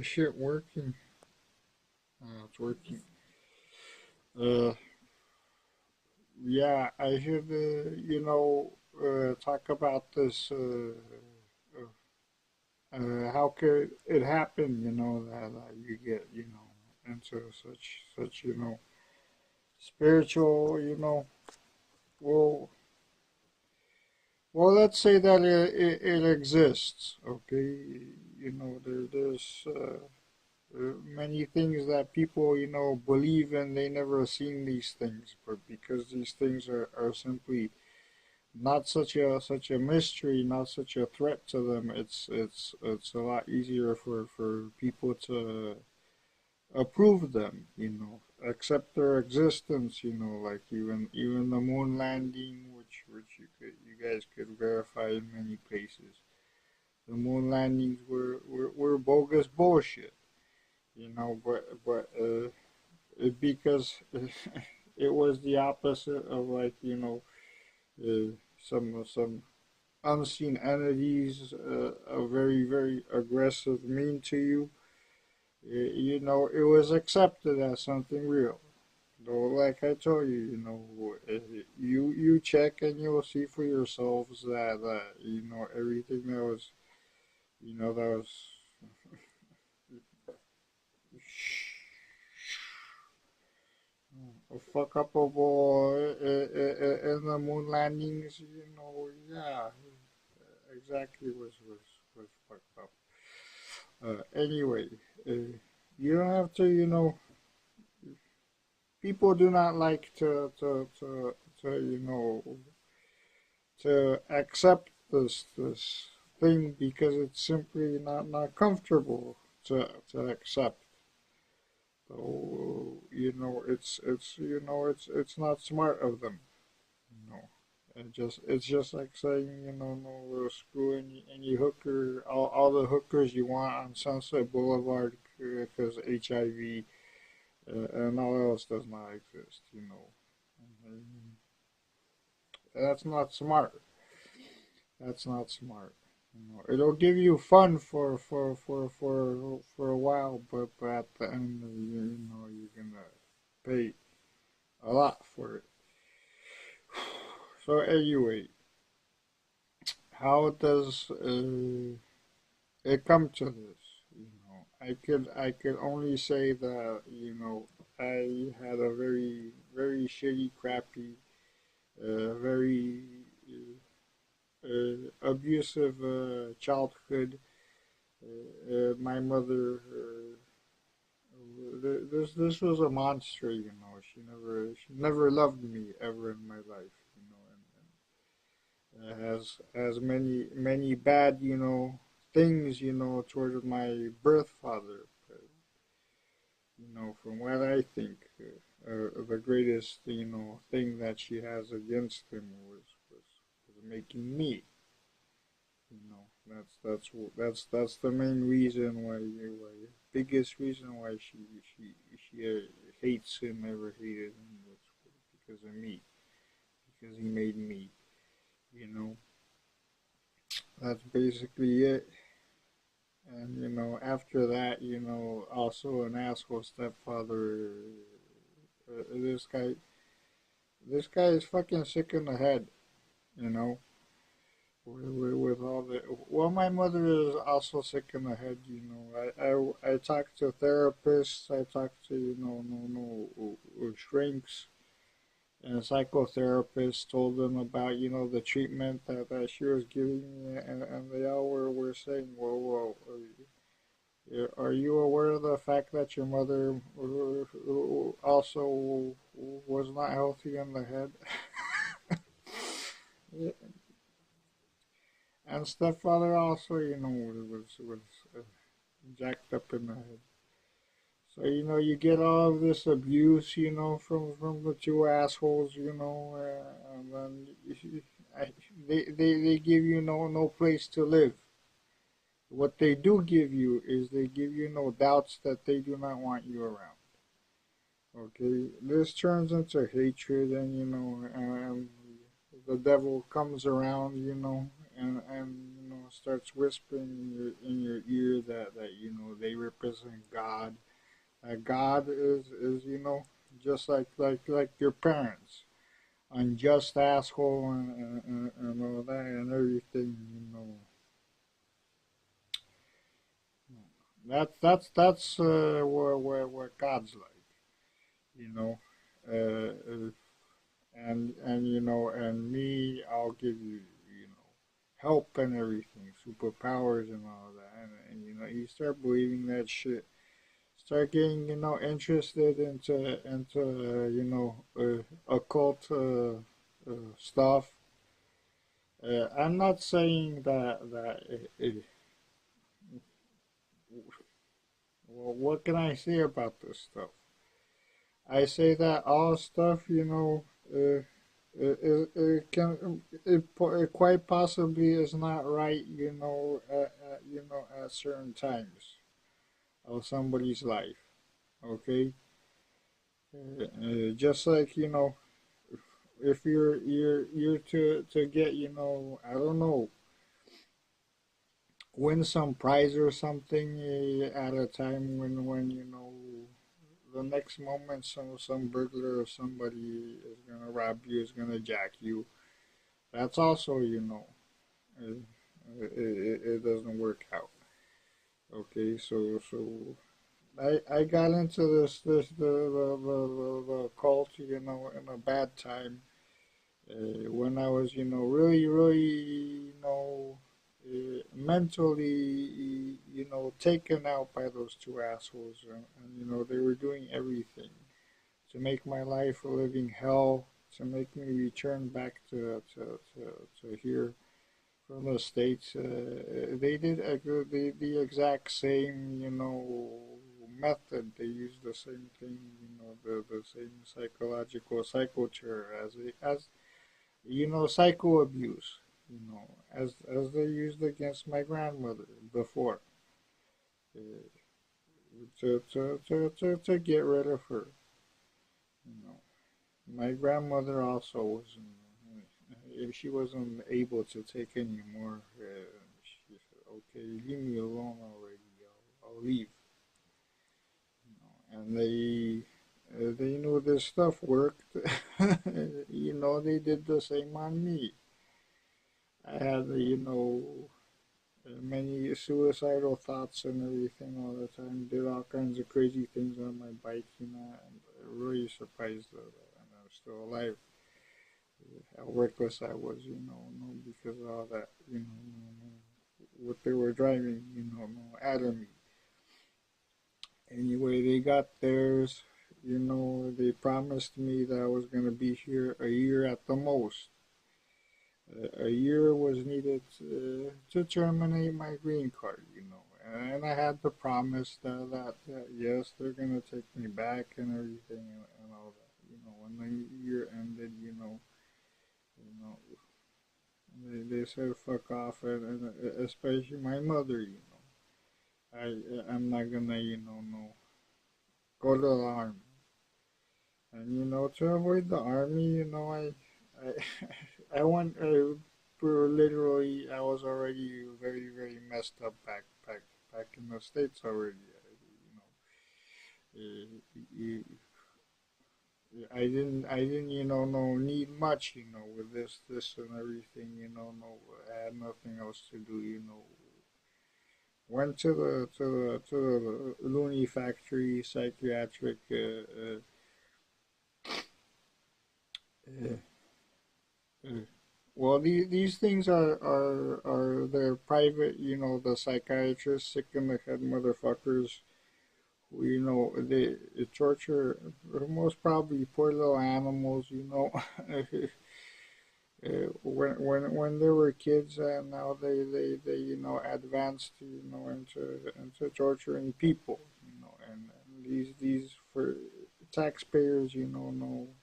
Shit working. It's working. Uh, yeah, I should, talk about this. How could it happen? That you get, into such, spiritual, well, let's say that it exists. Okay, there's many things that people, believe in. They never seen these things, but because these things are simply not such a mystery, not such a threat to them, it's a lot easier for people to approve them, accept their existence, like even the moon landing, which you guys could verify in many places. The moon landings were bogus bullshit, but because it was the opposite of, like, some unseen entities, are very aggressive, mean to you. It was accepted as something real. Though, like I told you, you check and you'll see for yourselves that everything that was a fuck up of in the moon landings, yeah, exactly was fucked up. Anyway, you don't have to, people do not like to to accept this thing because it's simply not comfortable to accept. So, it's not smart of them. You know, it's just like saying, no, we'll screw any hooker, all the hookers you want on Sunset Boulevard, because HIV, and all else does not exist. And that's not smart. That's not smart. It'll give you fun for a while, but at the end, you're gonna pay a lot for it. So anyway, how does it come to this? I could only say that, I had a very shitty, crappy, very abusive childhood. My mother, this was a monster. She never loved me ever in my life. Has many bad, things, towards my birth father. But, from what I think, the greatest, thing that she has against him was making me. That's the main reason why biggest reason why she hates him, ever hated him, was because of me, because he made me. You know, that's basically it. And after that, also an asshole stepfather. This guy is fucking sick in the head. You know, with all the, well, my mother is also sick in the head. I talked to therapists. I talked to, shrinks and psychotherapists, told them about, the treatment that she was giving me, and they all were saying, well, are you aware of the fact that your mother also was not healthy in the head? And stepfather also, was jacked up in the head. So, you get all of this abuse, from the two assholes, and then they give you no place to live. What they do give you is they give you no doubts that they do not want you around. Okay, this turns into hatred, and and the devil comes around, and starts whispering in your ear that they isn't God. God is just like your parents, unjust asshole and all that and everything. That's what God's like. You know, and and me, I'll give you help and everything, superpowers and all that, and you start believing that shit, start getting interested into occult stuff. I'm not saying well, what can I say about this stuff? I say that all stuff, it quite possibly is not right, at certain times of somebody's life. Okay, just like if you're to get I don't know, win some prize or something at a time when the next moment some burglar or somebody is gonna rob you, is gonna jack you. That's also it, it doesn't work out. Okay, so I got into this the cult in a bad time when I was really mentally taken out by those two assholes, and they were doing everything to make my life a living hell, to make me return back to here from the States. They did the exact same, method. They used the same thing, the same psychological psychoterror as psycho abuse, as they used against my grandmother before, uh, to get rid of her. You know, my grandmother also was. If she wasn't able to take anymore, she said, "Okay, leave me alone already. I'll leave." And they knew this stuff worked. They did the same on me. I had many suicidal thoughts and everything all the time. Did all kinds of crazy things on my bike. I'm really surprised that I'm still alive. How reckless I was, no, because of all that, what they were driving, no, out of me. Anyway, they got theirs, they promised me that I was going to be here a year at the most. A year was needed to terminate my green card, and I had the promise that yes, they're going to take me back and everything and all that. When the year ended, you know, they said fuck off, and especially my mother. I'm not gonna no go to the army, and to avoid the army, I I went literally. I was already very very messed up back in the States already. You, I didn't no need much with this and everything no, I had nothing else to do went to the loony factory psychiatric uh, uh, well these things are they're private, the psychiatrists, sick in the head motherfuckers who they torture most probably poor little animals when they were kids, and now they advanced into torturing people, and these for taxpayers no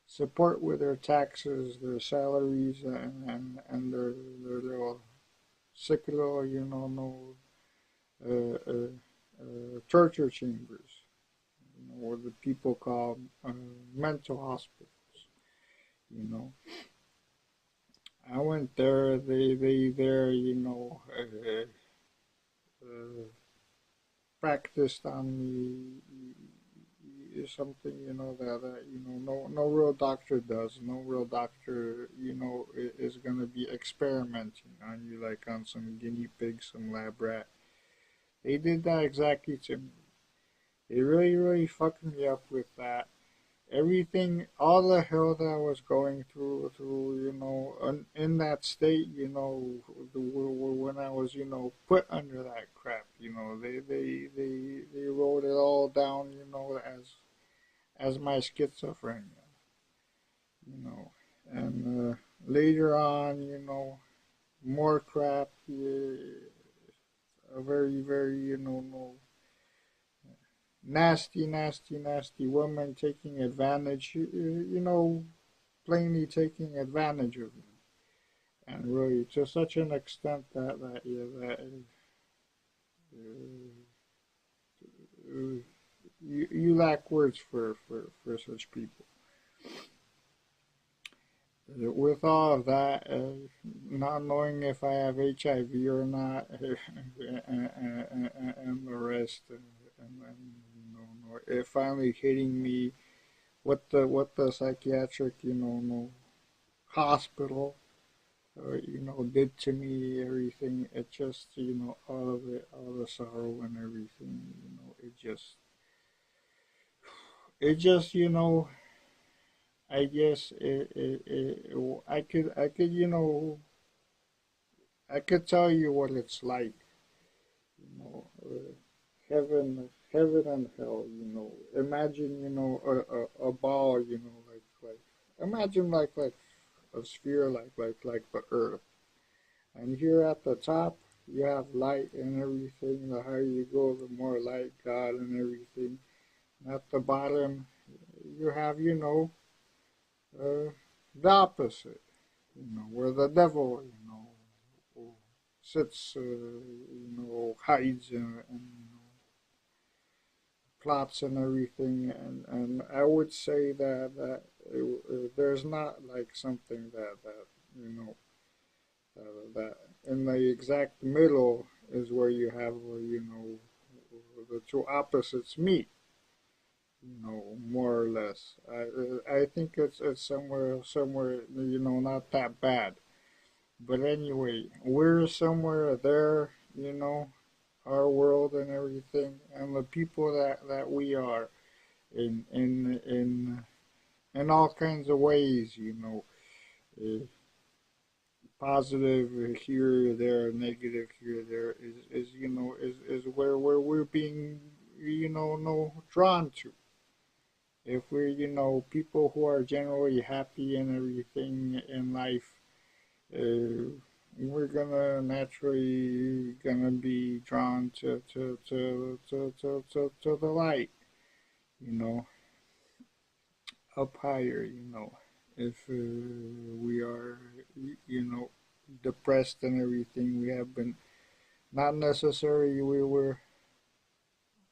support with their taxes, their salaries, and their little sick little no torture chambers, what the people call mental hospitals, you know. I went there. They there. Uh, practiced on me is something, that no real doctor does. No real doctor, is gonna be experimenting on you like on some guinea pig, some lab rat. They did that exactly to me. They really, really fucked me up with that. Everything, all the hell that I was going through, in that state, when I was, put under that crap, they wrote it all down, as my schizophrenia, you know, and later on, more crap, a very, very, no, nasty, nasty, nasty woman taking advantage, plainly taking advantage of me, and really to such an extent that yeah, that you lack words for such people. With all of that, not knowing if I have HIV or not, and the rest, and it finally hitting me, what the psychiatric, no, hospital, did to me, everything. It just, all of it, all the sorrow and everything, it just, I guess I could tell you what it's like, heaven and hell, Imagine, a ball, imagine like a sphere, like the Earth, and here at the top you have light and everything. The higher you go, the more light, God, and everything. And at the bottom, you have, the opposite, where the devil, sits, hides and plots and everything. And I would say there's not like something that you know that in the exact middle is where you have, the two opposites meet, more or less. I think it's somewhere, not that bad. But anyway, we're somewhere there, our world and everything, and the people that we are in all kinds of ways, uh, positive here, there, negative here, there is is where we're being, no, drawn to. If we're, people who are generally happy and everything in life, we're gonna naturally gonna be drawn to the light, you know, up higher, If we are, depressed and everything, we have been, not necessarily we were,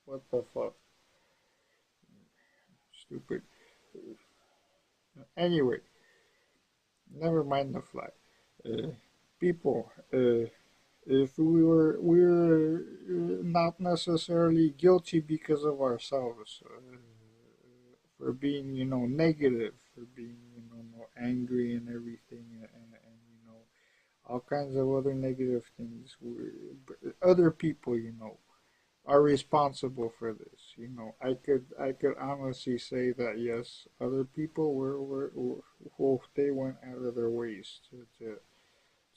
what the fuck, stupid. Anyway, never mind the fly. Uh, People, if we were not necessarily guilty because of ourselves, for being, negative, for being, angry and everything, and all kinds of other negative things. Other people, are responsible for this. I could honestly say that yes, other people were they went out of their ways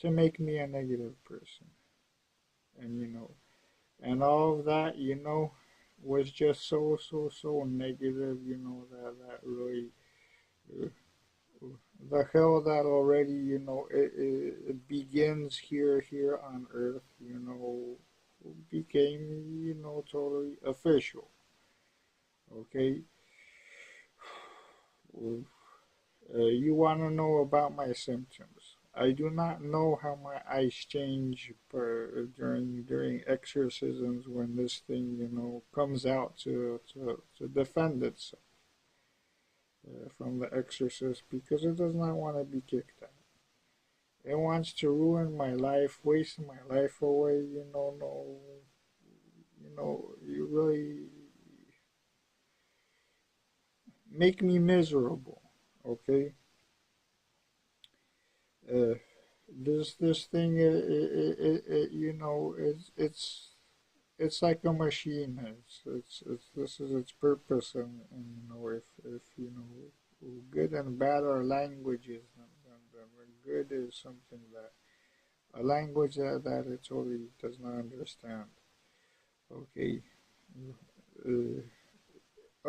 to make me a negative person, and and all of that, was just so negative. That really, uh, the hell that already, it begins here on Earth, became, totally official. Okay. You want to know about my symptoms? I do not know how my eyes change during exorcisms when this thing, comes out to defend itself, from the exorcist, because it does not want to be kicked out. It wants to ruin my life, waste my life away. No, make me miserable. Okay, uh, this thing, you know, it's like a machine. It's this is its purpose, and you know, if you know, good and bad are languages, and good is something that a language that it totally does not understand. Okay, uh,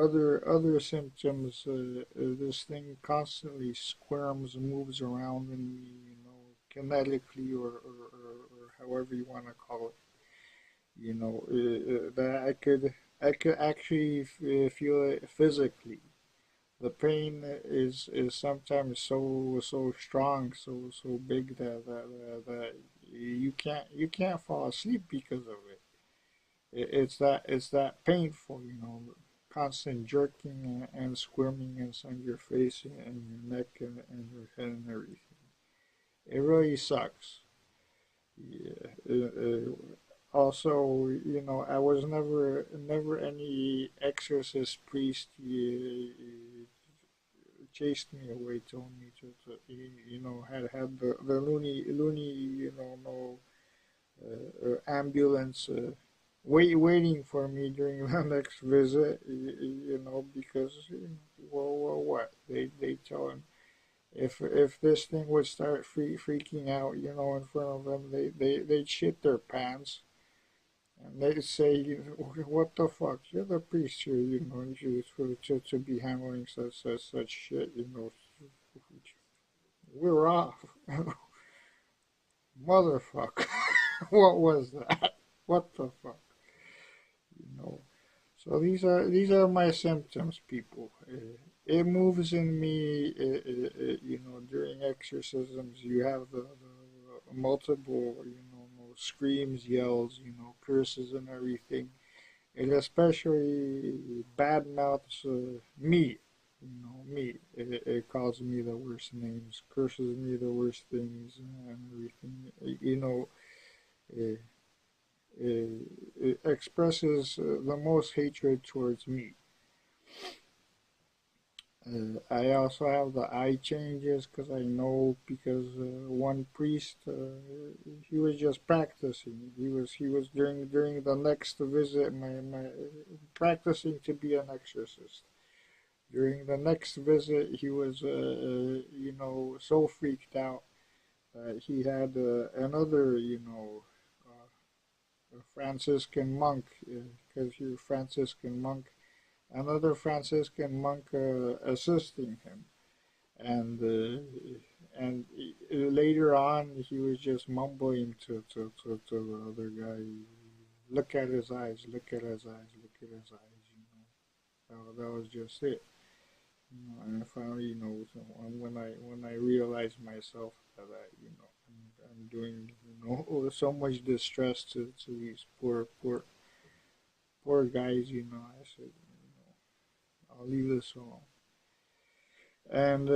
other symptoms. This thing constantly squirms, moves around in me, you know, kinetically or however you want to call it. You know, that I could actually feel it physically. The pain is sometimes so strong, so big that you can't fall asleep because of it. It's that painful, you know, constant jerking and squirming inside your face and your neck and your head and everything. It really sucks. Yeah. Also, you know, I was never any exorcist priest chased me away, told me to you know, had the loony, you know, no ambulance waiting for me during the next visit, you know, because well, what they tell him, if this thing would start freaking out, you know, in front of them, they'd shit their pants. And they say, what the fuck? You're the priest here, you know, you to be handling such shit, you know. We're off. Motherfucker. What was that? What the fuck? You know. So these are my symptoms, people. It moves in me, you know, during exorcisms. You have the multiple, you know, screams, yells, you know, curses and everything. It especially bad mouths me, you know, me. It calls me the worst names, curses me the worst things, and everything. You know, uh, it expresses the most hatred towards me. I also have the eye changes because I know because one priest he was just practicing. He was during the next visit my practicing to be an exorcist. During the next visit, he was you know, so freaked out that he had another, you know, a Franciscan monk because he was a Franciscan monk, another Franciscan monk assisting him, and later on he was just mumbling to the other guy, look at his eyes, look at his eyes, look at his eyes, you know. That was just it. You know, and finally, you know, so when I realized myself that you know, I'm doing, you know, so much distress to these poor guys, you know, I said, you know, I'll leave this alone. And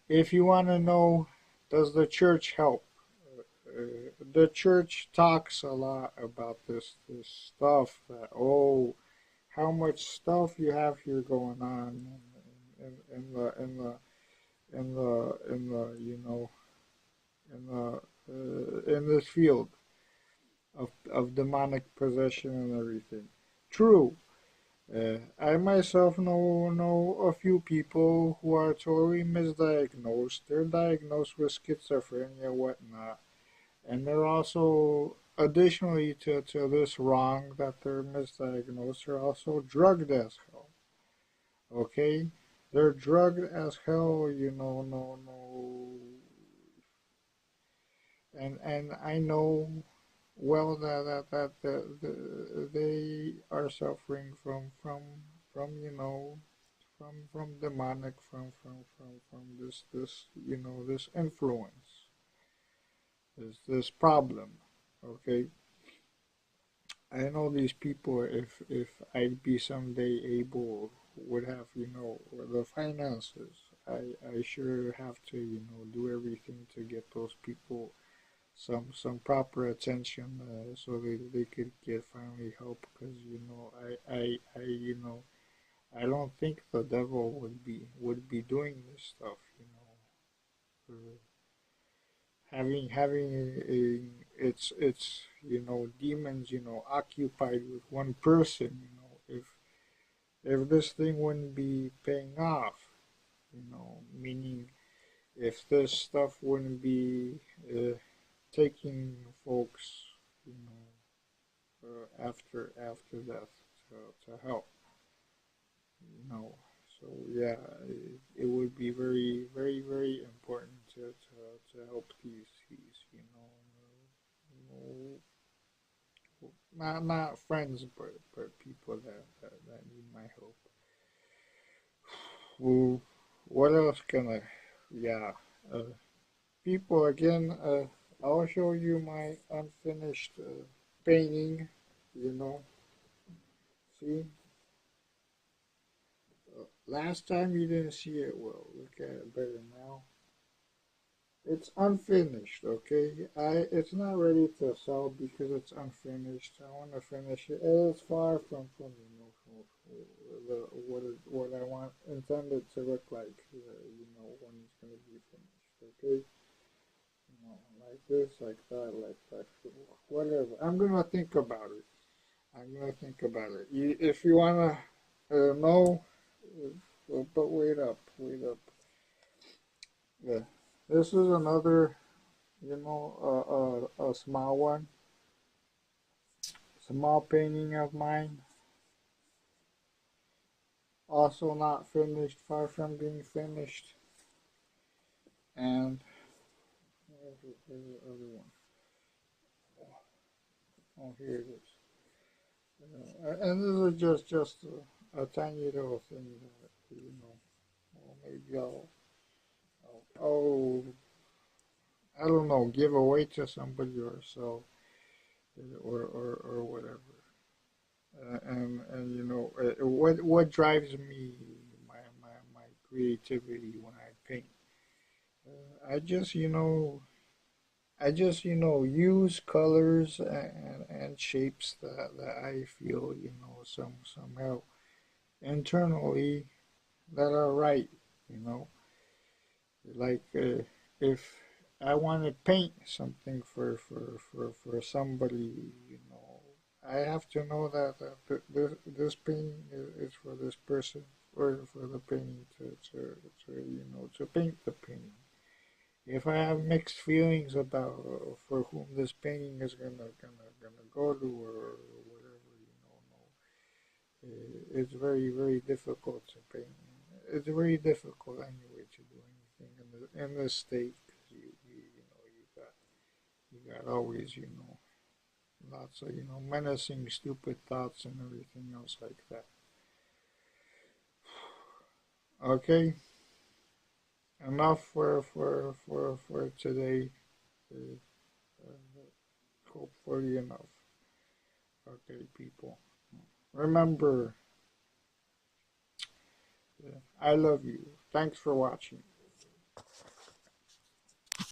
if you want to know, does the church help? The church talks a lot about this stuff that, oh, how much stuff you have here going on in the you know, in this field of demonic possession and everything. True. I myself know a few people who are totally misdiagnosed. They're diagnosed with schizophrenia, whatnot, and they're also, additionally to this wrong that they're misdiagnosed, they're also drugged as hell. Okay, they're drugged as hell. You know, no, and I know well that they are suffering from you know, from demonic, from this you know, this influence, this problem. Okay, I know these people. If I'd be someday able, would have, you know, the finances, I sure have to, you know, do everything to get those people some proper attention, so they could get finally help, because you know, I you know, I don't think the devil would be doing this stuff, having its demons, occupied with one person, if this thing wouldn't be paying off, meaning if this stuff wouldn't be taking folks, after death to help, you know. So yeah, it would be very, very, very important to help these, not friends, but people that need my help. Well, what else can I? Yeah, people again. I'll show you my unfinished painting. You know, see. Last time you didn't see it well. Look at it better now. It's unfinished, okay? It's not ready to sell because it's unfinished. I want to finish it. It's far from what I want intended to look like. When it's gonna be finished, okay? Like this, like that, like that, whatever. I'm gonna think about it. I'm gonna think about it. If you wanna know, but wait up, wait up. Yeah, this is another, a small one, small painting of mine. Also not finished, far from being finished. And where's the other one? Oh, here it is. And this is just a tiny little thing that well, maybe I'll I don't know, give away to somebody or so, or whatever. And what drives me, my creativity when I paint. I just use colors and shapes that I feel somehow internally that are right. You know, like if I want to paint something for somebody, I have to know that this painting is for this person, or for the painting to paint the painting. If I have mixed feelings about for whom this painting is gonna go to, or whatever, it's very, very difficult to paint. It's very difficult anyway to do anything in this state, because you got always lots of menacing, stupid thoughts and everything else like that. Okay, enough for today. Uh, Hopefully enough. Okay, people. Remember, I love you. Thanks for watching.